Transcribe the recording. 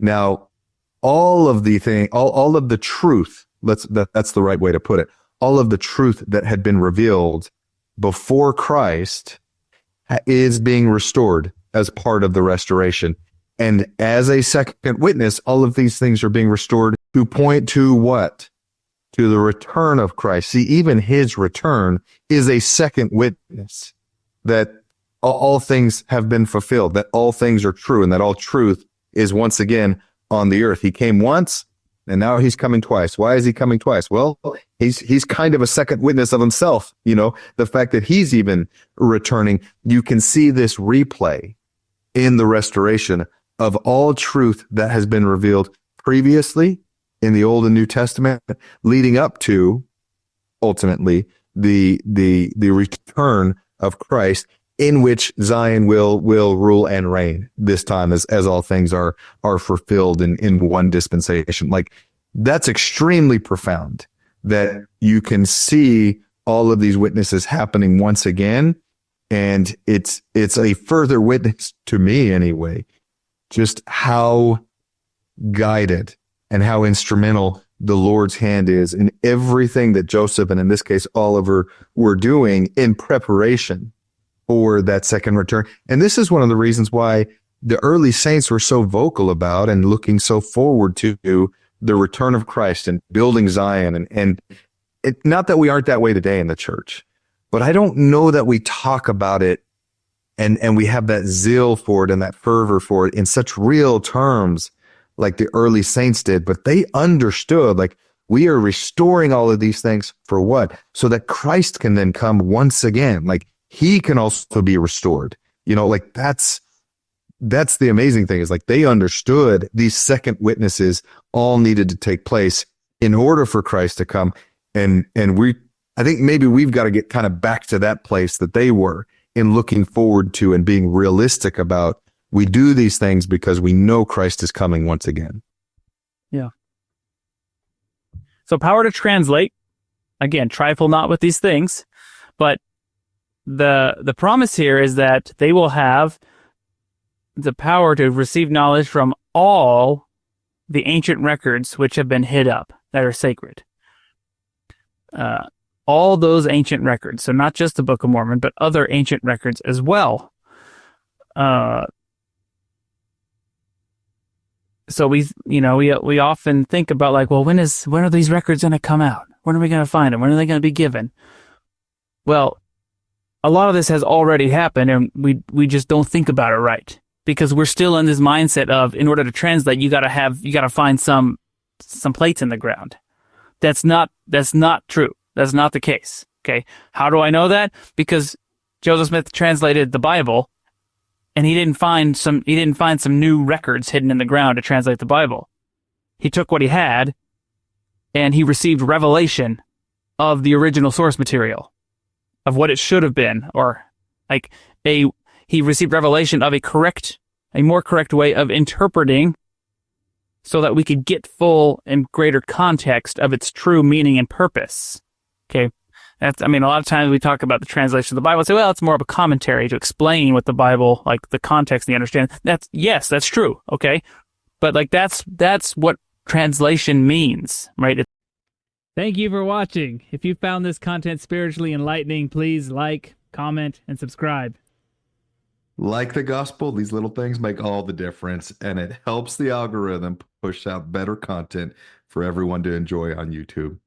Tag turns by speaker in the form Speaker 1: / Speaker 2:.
Speaker 1: Now, all of the truth, that's the right way to put it. All of the truth that had been revealed before Christ is being restored as part of the restoration. And as a second witness, all of these things are being restored to point to what? To the return of Christ. See, even his return is a second witness that all things have been fulfilled, that all things are true, and that all truth is once again on the earth. He came once, and now he's coming twice. Why is he coming twice? Well, he's kind of a second witness of himself. You know, the fact that he's even returning, you can see this replay in the restoration of all truth that has been revealed previously in the Old and New Testament, leading up to ultimately the return of Christ, in which Zion will rule and reign this time as all things are fulfilled in one dispensation. Like, that's extremely profound, that you can see all of these witnesses happening once again. And it's a further witness to me anyway, just how guided and how instrumental the Lord's hand is in everything that Joseph, and in this case, Oliver, were doing in preparation for that second return. And this is one of the reasons why the early saints were so vocal about and looking so forward to the return of Christ and building Zion. And it, not that we aren't that way today in the church, but I don't know that we talk about it and we have that zeal for it and that fervor for it in such real terms like the early saints did. But they understood, like, we are restoring all of these things for what? So that Christ can then come once again. Like, he can also be restored. You know, like, that's the amazing thing, is like they understood these second witnesses all needed to take place in order for Christ to come. And I think maybe we've got to get kind of back to that place that they were in looking forward to and being realistic about, we do these things because we know Christ is coming once again.
Speaker 2: Yeah. So power to translate, again, trifle not with these things, but the promise here is that they will have the power to receive knowledge from all the ancient records which have been hid up, that are sacred. All those ancient records, so not just the Book of Mormon, but other ancient records as well. So we often think about, like, well, when are these records going to come out? When are we going to find them? When are they going to be given? Well, a lot of this has already happened, and we just don't think about it right, because we're still in this mindset of, in order to translate, you got to find some plates in the ground. That's not true. That's not the case. Okay. How do I know that? Because Joseph Smith translated the Bible, and he didn't find some new records hidden in the ground to translate the Bible. He took what he had, and he received revelation of the original source material, of what it should have been, or he received revelation of a more correct way of interpreting, so that we could get full and greater context of its true meaning and purpose. Okay. A lot of times we talk about the translation of the Bible and say, well, it's more of a commentary to explain what the Bible, like the context and the understanding. That's true. Okay. But that's what translation means, right? Thank you for watching. If you found this content spiritually enlightening, please like, comment, and subscribe.
Speaker 1: Like the gospel, these little things make all the difference, and it helps the algorithm push out better content for everyone to enjoy on YouTube.